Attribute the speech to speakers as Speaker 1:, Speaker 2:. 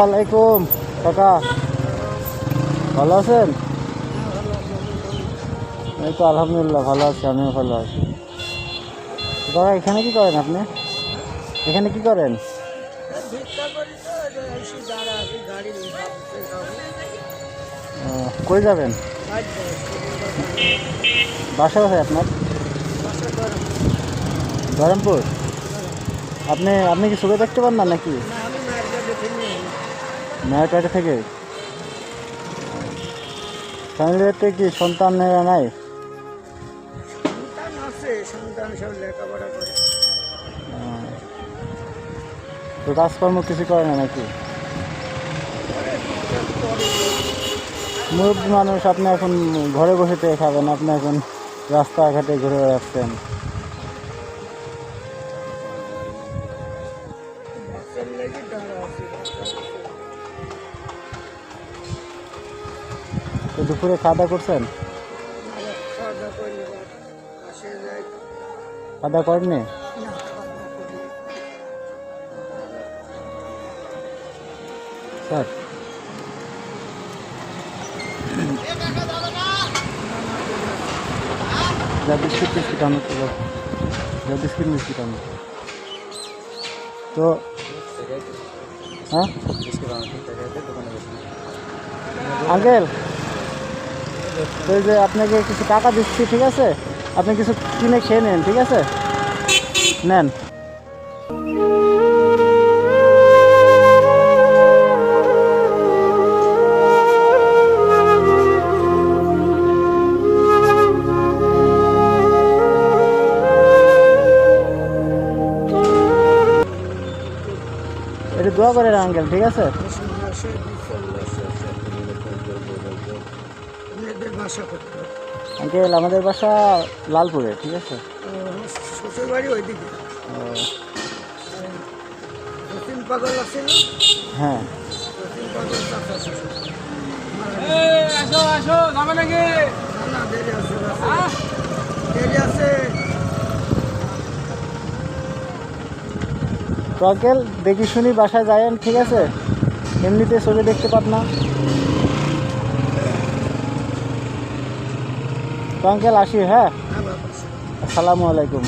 Speaker 1: আলাইকুম কাকা, ভালো আছেন? এই তো আলহামদুলিল্লাহ ভালো আছি, আমিও ভালো আছি। দাদা এখানে কি করেন আপনি? এখানে কি করেন? কই যাবেন? বাসা কোথায় আপনার? ধরমপুর। আপনি আপনি কি চোখে দেখতে পান না নাকি? মেয়েরপেটে থেকে। ফ্যামিলিতে কি সন্তানেরা নাই? তো কাজকর্ম কিছু করে না নাকি? মুরব্বী মানুষ, আপনি এখন ঘরে বসে থেকে খাবেন, আপনি এখন রাস্তাঘাটে ঘুরে বেড়াচ্ছেন। তো দুপুরে খাওয়া দাওয়া করছেন? খাওয়া দাওয়া করেননি? স্যার যা বিস্কিট টিস্কিট আনো তো, যা বিস্কিট মিস্কিট আনো তো। হ্যাঁ আঙ্কেল, তো এই যে আপনাকে কিছু টাকা দিচ্ছি, ঠিক আছে? আপনি কিছু কিনে খেয়ে নেন, ঠিক আছে? নেন। এটা দোয়া করেন আঙ্কেল, ঠিক আছে? আঙ্কেল আমাদের বাসা লালপুরে, ঠিক আছে? হ্যাঁ। তো আঙ্কেল দেখি শুনি বাসায় যায়েন, ঠিক আছে? এমনিতে ছবি দেখতে পাত না। তো আঙ্কেল আসি, হ্যাঁ? আসসালামু আলাইকুম।